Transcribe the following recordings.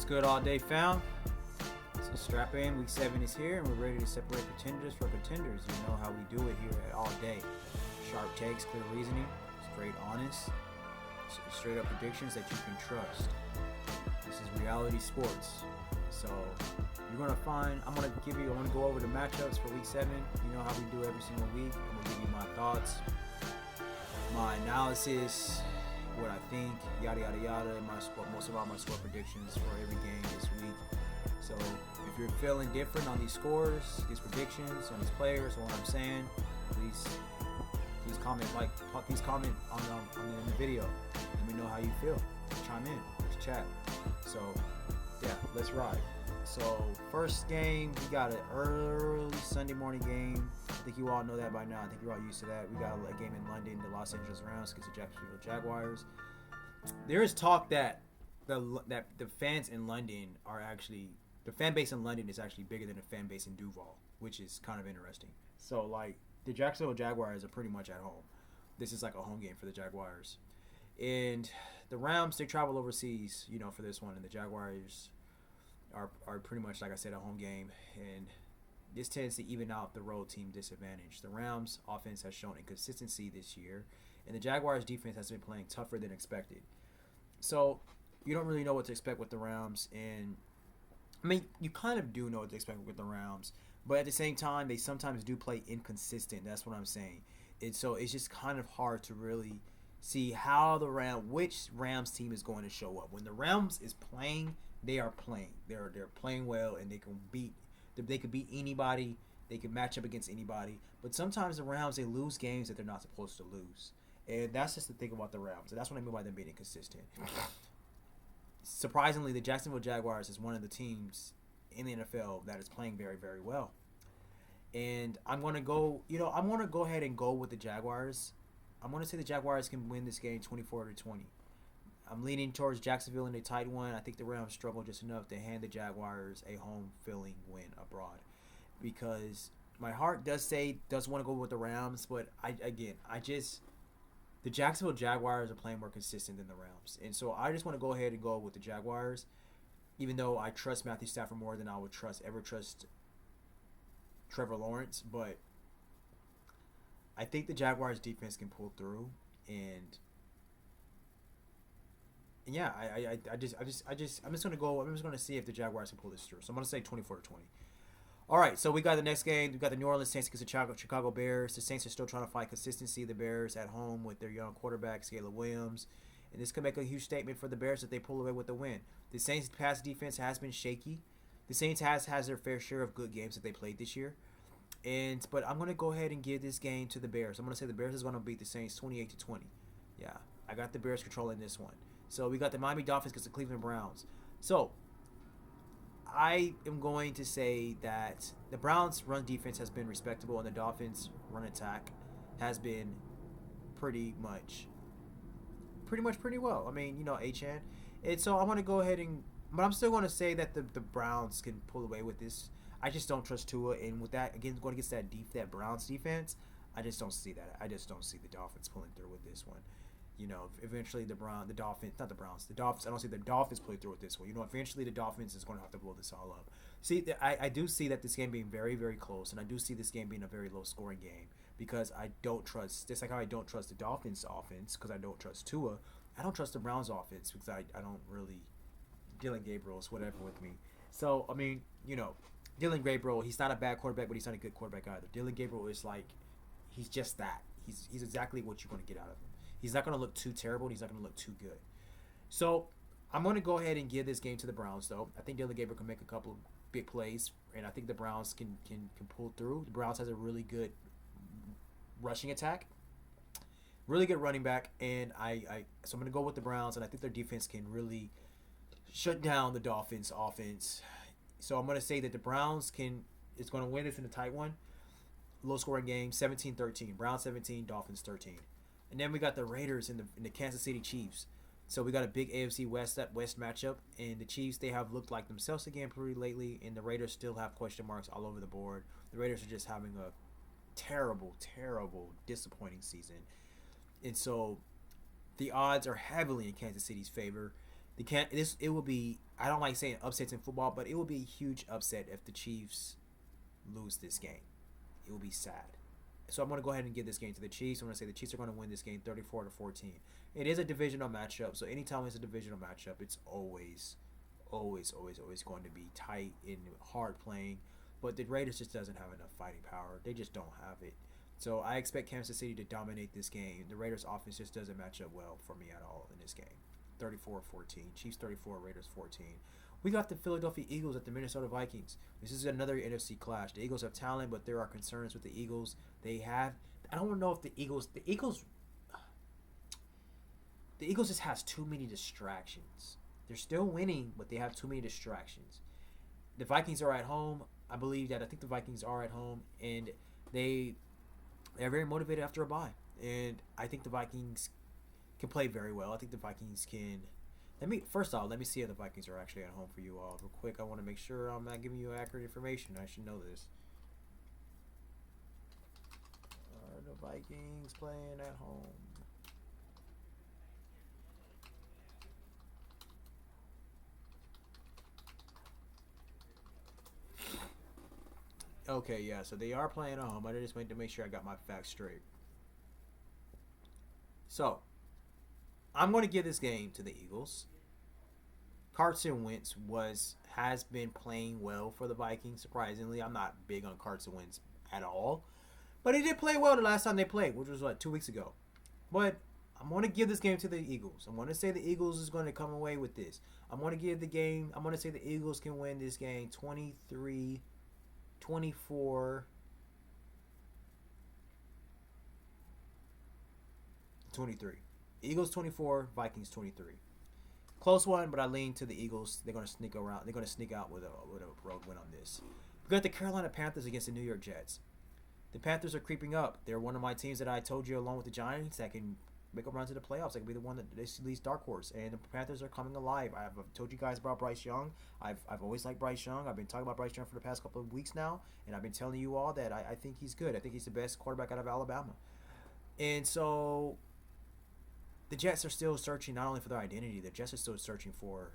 What's good all day, fam? So strap in, week 7 is here, and we're ready to separate pretenders from contenders. You know how we do it here at All Day. Sharp takes, clear reasoning, straight honest, straight up predictions that you can trust. This is reality sports. So you're gonna find, I'm gonna go over the matchups for week 7. You know how we do every single week. I'm gonna give you my thoughts, my analysis, what I think, yada yada yada, and most of all my score predictions for every game this week. So if you're feeling different on these scores, these predictions, on these players, or what I'm saying, please comment on the video. Let me know how you feel. Chime in. Let's chat. So yeah, let's ride. So first game, we got an early Sunday morning game. I think you all know that by now. I think you're all used to that. We got a game in London, the Los Angeles Rams against the Jacksonville Jaguars. There is talk that the fans in London are actually, the fan base in London is actually bigger than the fan base in Duval, which is kind of interesting. So like the Jacksonville Jaguars are pretty much at home. This is like a home game for the Jaguars. And the Rams, they travel overseas, for this one, and the Jaguars are pretty much, like I said, a home game, and this tends to even out the road team disadvantage. The Rams offense has shown inconsistency this year, and the Jaguars defense has been playing tougher than expected. So you don't really know what to expect with the Rams, and I mean, you kind of do know what to expect with the Rams, but at the same time, they sometimes do play inconsistent. That's what I'm saying. And so it's just kind of hard to really see how which Rams team is going to show up. When the Rams is playing, they are playing. They're playing well, and they can beat anybody. They can match up against anybody. But sometimes the Rams, they lose games that they're not supposed to lose. And that's just the thing about the Rams. And that's what I mean by them being inconsistent. Surprisingly, the Jacksonville Jaguars is one of the teams in the NFL that is playing very, very well. And I'm going to go ahead and go with the Jaguars. I'm going to say the Jaguars can win this game 24-20. I'm leaning towards Jacksonville in a tight one. I think the Rams struggle just enough to hand the Jaguars a home-filling win abroad. Because my heart does want to go with the Rams, but the Jacksonville Jaguars are playing more consistent than the Rams. And so I just want to go ahead and go with the Jaguars, even though I trust Matthew Stafford more than I would trust Trevor Lawrence. But I think the Jaguars defense can pull through, and yeah, I'm just gonna see if the Jaguars can pull this through. So I'm gonna say 24-20. All right, so we got the next game. We got the New Orleans Saints against the Chicago Bears. The Saints are still trying to find consistency. The Bears at home with their young quarterback, Caleb Williams. And this could make a huge statement for the Bears if they pull away with the win. The Saints' pass defense has been shaky. The Saints has their fair share of good games that they played this year. But I'm going to go ahead and give this game to the Bears. I'm going to say the Bears is going to beat the Saints 28-20. Yeah, I got the Bears controlling this one. So we got the Miami Dolphins against the Cleveland Browns. So I am going to say that the Browns' run defense has been respectable, and the Dolphins' run attack has been pretty well. I mean, Achane. And so I want to go ahead but I'm still going to say that the Browns can pull away with this. I just don't trust Tua, and with that, again, going against that Browns defense, I just don't see that. I just don't see the Dolphins pulling through with this one. Eventually the Dolphins, I don't see the Dolphins play through with this one. Eventually the Dolphins is going to have to blow this all up. See, I do see that this game being very, very close, and I do see this game being a very low-scoring game because I don't trust, just like how I don't trust the Dolphins' offense because I don't trust Tua, I don't trust the Browns' offense because I don't really, Dylan Gabriel is whatever with me. So, I mean, Dylan Gabriel, he's not a bad quarterback, but he's not a good quarterback either. Dylan Gabriel is like, he's just that. He's exactly what you're going to get out of him. He's not going to look too terrible. He's not going to look too good. So I'm going to go ahead and give this game to the Browns, though. I think Dylan Gabriel can make a couple of big plays, and I think the Browns can pull through. The Browns has a really good rushing attack, really good running back, and so I'm going to go with the Browns, and I think their defense can really shut down the Dolphins' offense. So I'm going to say that the Browns is going to win this in a tight one. Low-scoring game, 17-13. Browns 17, Dolphins 13. And then we got the Raiders and the Kansas City Chiefs. So we got a big AFC West matchup, and the Chiefs, they have looked like themselves again pretty lately, and the Raiders still have question marks all over the board. The Raiders are just having a terrible, terrible, disappointing season. And so the odds are heavily in Kansas City's favor. They can't. This it will be. I don't like saying upsets in football, but it will be a huge upset if the Chiefs lose this game. It will be sad. So I'm going to go ahead and give this game to the Chiefs. I'm going to say the Chiefs are going to win this game 34-14. It is a divisional matchup, so anytime it's a divisional matchup, it's always going to be tight and hard playing. But the Raiders just doesn't have enough fighting power. They just don't have it. So I expect Kansas City to dominate this game. The Raiders offense just doesn't match up well for me at all in this game. 34-14. Chiefs 34, Raiders 14. We got the Philadelphia Eagles at the Minnesota Vikings. This is another NFC clash. The Eagles have talent, but there are concerns with the Eagles. They have. I don't know if the Eagles just has too many distractions. They're still winning, but they have too many distractions. The Vikings are at home. I think the Vikings are at home, and they're very motivated after a bye. And I think the Vikings can play very well. I think the Vikings can. Let me see if the Vikings are actually at home for you all real quick. I want to make sure I'm not giving you accurate information. I should know this. Are the Vikings playing at home? Okay, yeah, so they are playing at home. I just wanted to make sure I got my facts straight. So, I'm going to give this game to the Eagles. Carson Wentz has been playing well for the Vikings. Surprisingly, I'm not big on Carson Wentz at all, but he did play well the last time they played, which was 2 weeks ago. But I'm going to give this game to the Eagles. I'm going to say the Eagles is going to come away with this. I'm going to say the Eagles can win this game 23-24. 23. Eagles 24, Vikings 23. Close one, but I lean to the Eagles. They're going to sneak around. They're going to sneak out with a road win on this. We got the Carolina Panthers against the New York Jets. The Panthers are creeping up. They're one of my teams that I told you, along with the Giants, that can make a run to the playoffs. They can be the one that leads dark horse. And the Panthers are coming alive. I've told you guys about Bryce Young. I've always liked Bryce Young. I've been talking about Bryce Young for the past couple of weeks now, and I've been telling you all that I think he's good. I think he's the best quarterback out of Alabama. And so the Jets are still searching not only for their identity, the Jets are still searching for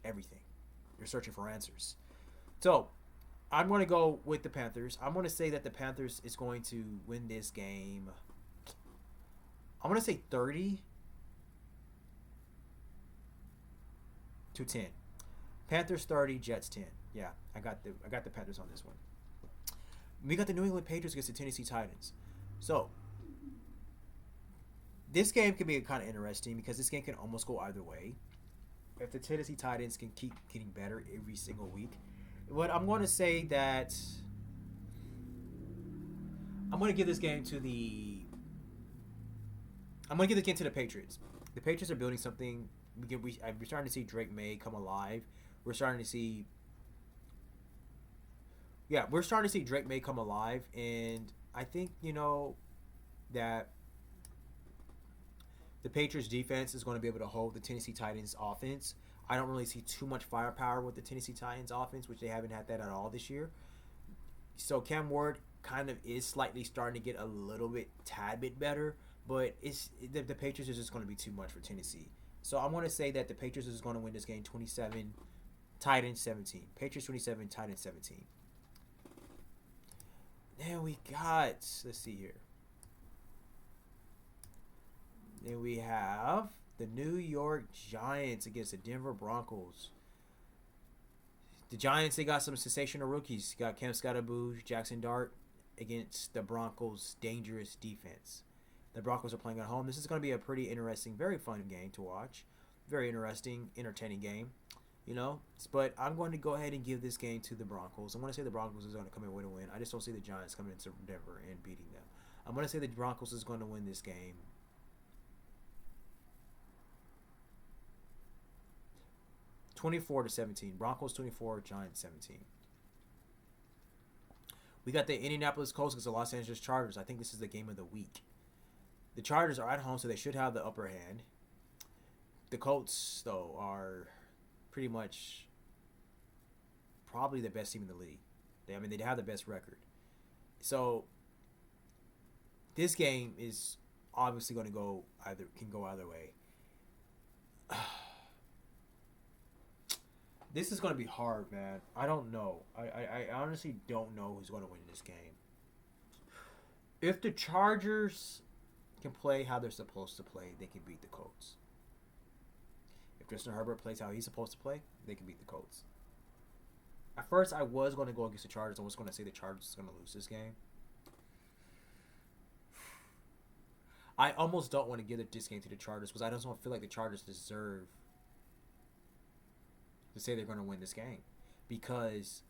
everything. They're searching for answers. So I'm going to go with the Panthers. I'm going to say that the Panthers is going to win this game. I'm going to say 30-10. Panthers 30, Jets 10. Yeah, I got the Panthers on this one. We got the New England Patriots against the Tennessee Titans. So this game can be kind of interesting because this game can almost go either way. If the Tennessee Titans can keep getting better every single week. But I'm going to say that I'm going to give this game to the Patriots. The Patriots are building something. We're starting to see Drake May come alive. We're starting to see Drake May come alive, and I think that the Patriots defense is going to be able to hold the Tennessee Titans offense. I don't really see too much firepower with the Tennessee Titans offense, which they haven't had that at all this year. So Cam Ward kind of is slightly starting to get a tad bit better, but the Patriots is just going to be too much for Tennessee. So I'm going to say that the Patriots is going to win this game 27, Titans 17. Patriots 27, Titans 17. Then we got, let's see here. Then we have the New York Giants against the Denver Broncos. The Giants, they got some sensational rookies. Got Cam Scottaboo, Jackson Dart against the Broncos' dangerous defense. The Broncos are playing at home. This is going to be a pretty interesting, very fun game to watch. Very interesting, entertaining game. But I'm going to go ahead and give this game to the Broncos. I'm going to say the Broncos is going to come in with a win. I just don't see the Giants coming into Denver and beating them. I'm going to say the Broncos is going to win this game 24-17. Broncos 24, Giants 17. We got the Indianapolis Colts against the Los Angeles Chargers. I think this is the game of the week. The Chargers are at home, so they should have the upper hand. The Colts, though, are pretty much probably the best team in the league. They have the best record. So this game is obviously going to can go either way. This is going to be hard, man. I don't know. I honestly don't know who's going to win this game. If the Chargers can play how they're supposed to play, they can beat the Colts. If Justin Herbert plays how he's supposed to play, they can beat the Colts. At first, I was going to go against the Chargers. I was going to say the Chargers is going to lose this game. I almost don't want to give this game to the Chargers because I just don't feel like the Chargers deserve to say they're going to win this game because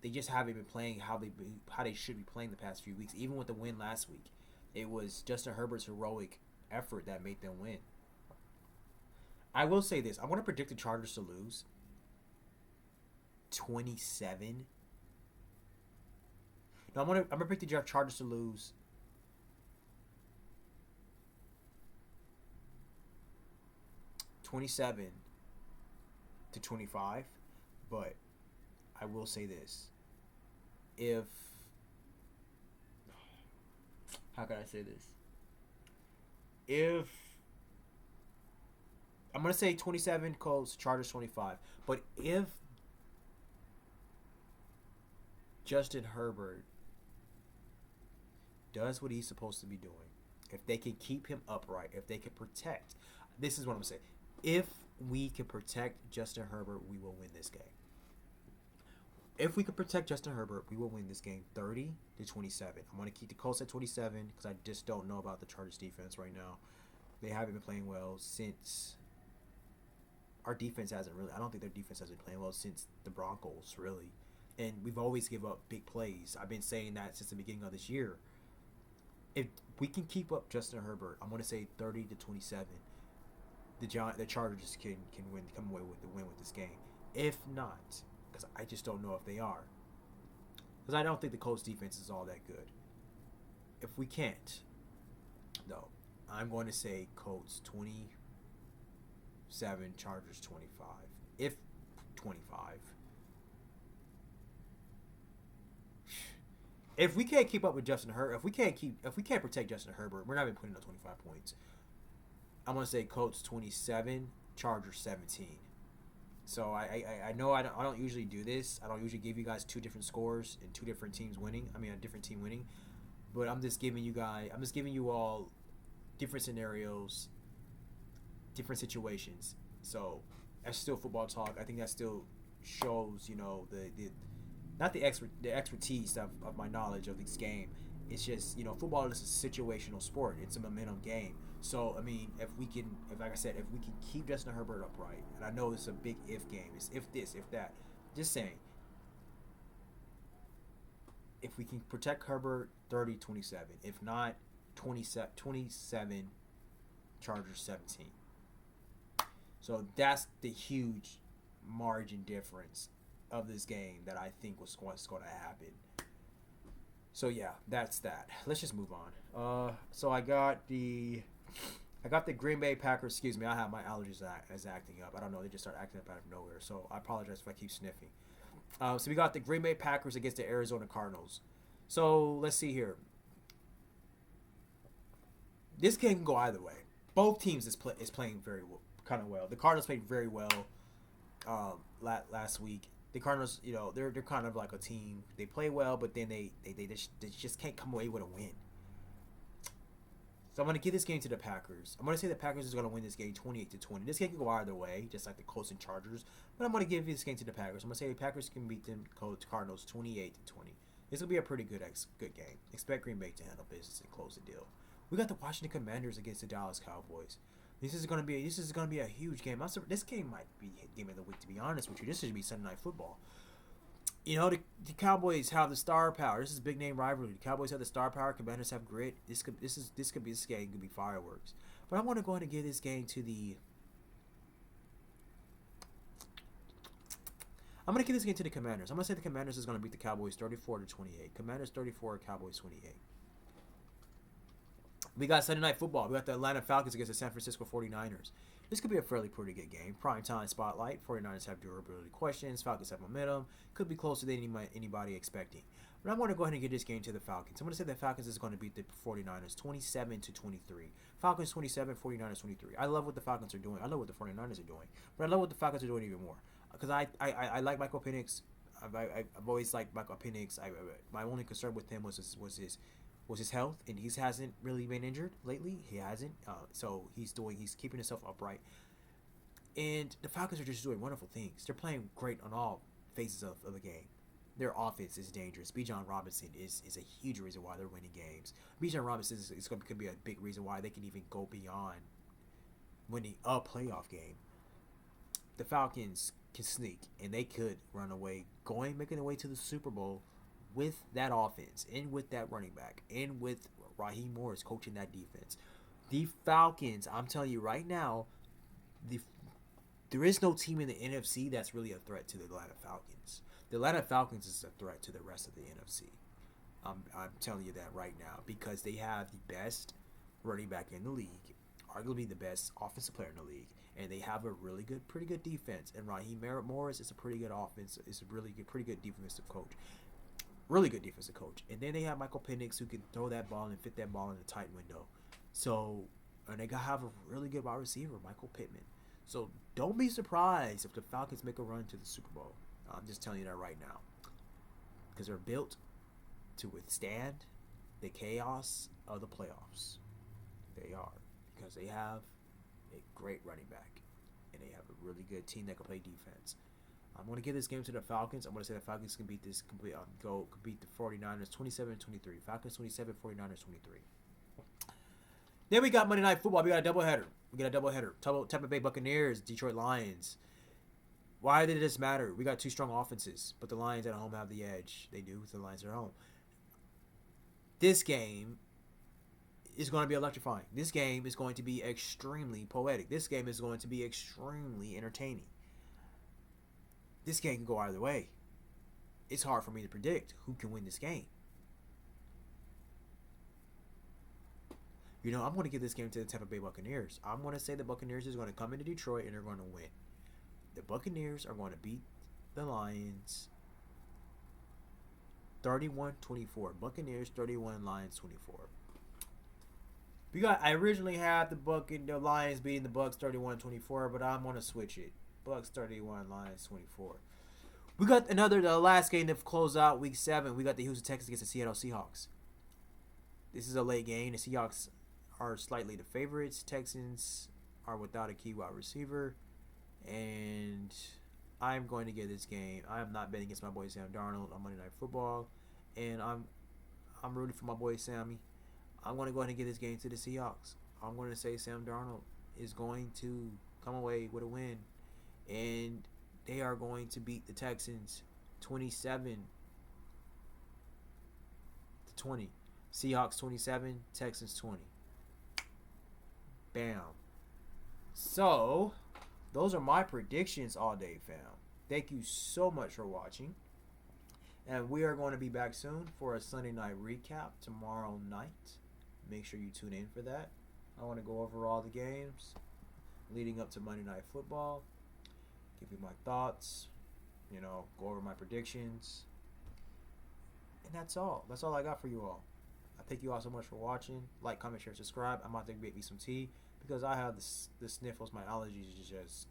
they just haven't been playing how they should be playing the past few weeks. Even with the win last week, it was Justin Herbert's heroic effort that made them win. I will say this: I'm going to predict the Chargers to lose 27. No, I'm going to predict the Chargers to lose 27 to 25, but I will say this. If how can I say this? If I'm going to say 27 Colts, Chargers 25, but if Justin Herbert does what he's supposed to be doing, if they can keep him upright, if they can protect, this is what I'm going to say. If we can protect Justin Herbert, we will win this game. If we can protect Justin Herbert, we will win this game 30 to 27. I'm going to keep the Colts at 27 because I just don't know about the Chargers defense right now. They haven't been playing well since our defense hasn't really. I don't think their defense has been playing well since the Broncos, really. And we've always given up big plays. I've been saying that since the beginning of this year. If we can keep up Justin Herbert, I'm going to say 30 to 27. The Chargers can come away with the win with this game. If not, because I just don't know if they are. Because I don't think the Colts defense is all that good. If we can't, though, I'm going to say Colts 27, Chargers 25. If 25. If we can't keep up with Justin Herbert, if we can't protect Justin Herbert, we're not even putting up 25 points. I'm gonna say Colts 27, Chargers 17. So I know I don't usually do this. I don't usually give you guys two different scores and two different teams winning. I mean a different team winning, but I'm just giving you all different scenarios, different situations. So that's still football talk. I think that still shows the not the expertise of my knowledge of this game. It's just football is a situational sport. It's a momentum game. So I mean, if we can keep Justin Herbert upright, and I know it's a big if game. It's if this, if that. Just saying. If we can protect Herbert, 30-27. If not, 27, Chargers 17. So that's the huge margin difference of this game that I think was what's going to happen. So yeah, that's that. Let's just move on. So I got the Green Bay Packers. Excuse me, I have my allergies as acting up. I don't know, they just start acting up out of nowhere. So I apologize if I keep sniffing. So we got the Green Bay Packers against the Arizona Cardinals. So let's see here. This game can go either way. Both teams is playing very kind of well. The Cardinals played very well last week. The Cardinals, they're kind of like a team. They play well, but then they just can't come away with a win. So I'm going to give this game to the Packers. I'm going to say the Packers is going to win this game 28-20. This game can go either way, just like the Colts and Chargers. But I'm going to give this game to the Packers. I'm going to say the Packers can beat the Cardinals 28-20. This will be a pretty good game. Expect Green Bay to handle business and close the deal. We got the Washington Commanders against the Dallas Cowboys. This is going to be a huge game. This game might be game of the week, to be honest with you. This should be Sunday Night Football. The Cowboys have the star power. This is a big name rivalry. The Cowboys have the star power. Commanders have grit. This game could be fireworks. But I want to go ahead and give this game to the. I'm going to give this game to the Commanders. I'm going to say the Commanders is going to beat the Cowboys 34-28. Commanders 34, Cowboys 28. We got Sunday Night Football. We got the Atlanta Falcons against the San Francisco 49ers. This could be a fairly pretty good game. Prime time spotlight. 49ers have durability questions. Falcons have momentum. Could be closer than anybody expecting. But I'm going to go ahead and give this game to the Falcons. I'm going to say the Falcons is going to beat the 49ers 27-23. Falcons 27, 49ers 23. I love what the Falcons are doing. I love what the 49ers are doing. But I love what the Falcons are doing even more. because I like Michael Penix. I've always liked Michael Penix. My only concern with him was his health, and he hasn't really been injured lately. He hasn't, so he's keeping himself upright. And the Falcons are just doing wonderful things. They're playing great on all phases of the game. Their offense is dangerous. Bijan Robinson is a huge reason why they're winning games. Bijan Robinson could be a big reason why they can even go beyond winning a playoff game. The Falcons can sneak, and they could run away, making their way to the Super Bowl with that offense, and with that running back, and with Raheem Morris coaching that defense. The Falcons, I'm telling you right now, there is no team in the NFC that's really a threat to the Atlanta Falcons. The Atlanta Falcons is a threat to the rest of the NFC. I'm telling you that right now, because they have the best running back in the league, arguably the best offensive player in the league, and they have a pretty good defense. And Raheem Morris is a pretty good offense. Is a pretty good defensive coach. Really good defensive coach. And then they have Michael Penix, who can throw that ball and fit that ball in a tight window. So, and they have a really good wide receiver, Michael Pittman. So don't be surprised if the Falcons make a run to the Super Bowl. I'm just telling you that right now, because they're built to withstand the chaos of the playoffs. They are, because they have a great running back, and they have a really good team that can play defense. I'm going to give this game to the Falcons. I'm going to say the Falcons can beat beat the 49ers 27-23. Falcons 27, 49ers 23. Then we got Monday Night Football. We got a doubleheader. Tampa Bay Buccaneers, Detroit Lions. Why did this matter? We got two strong offenses, but the Lions at home have the edge. They do. The Lions are at home. This game is going to be electrifying. This game is going to be extremely poetic. This game is going to be extremely entertaining. This game can go either way. It's hard for me to predict who can win this game. You know, I'm going to give this game to the Tampa Bay Buccaneers. I'm going to say the Buccaneers is going to come into Detroit and they're going to win. The Buccaneers are going to beat the Lions 31-24. Buccaneers 31, Lions 24. I originally had the Lions beating the Bucs 31-24, but I'm going to switch it. Bucs 31, Lions 24. We got the last game to close out Week 7. We got the Houston Texans against the Seattle Seahawks. This is a late game. The Seahawks are slightly the favorites. Texans are without a key wide receiver. And I'm going to get this game. I am not betting against my boy Sam Darnold on Monday Night Football. And I'm rooting for my boy Sammy. I'm going to go ahead and give this game to the Seahawks. I'm going to say Sam Darnold is going to come away with a win. And they are going to beat the Texans 27-20. Seahawks 27, Texans 20. Bam. So, those are my predictions all day, fam. Thank you so much for watching. And we are going to be back soon for a Sunday night recap tomorrow night. Make sure you tune in for that. I want to go over all the games leading up to Monday Night Football. Give you my thoughts. Go over my predictions. And that's all. That's all I got for you all. I thank you all so much for watching. Like, comment, share, subscribe. I'm about to make me some tea because I have the sniffles. My allergies is just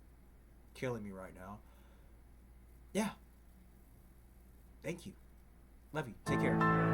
killing me right now. Yeah. Thank you. Love you. Take care.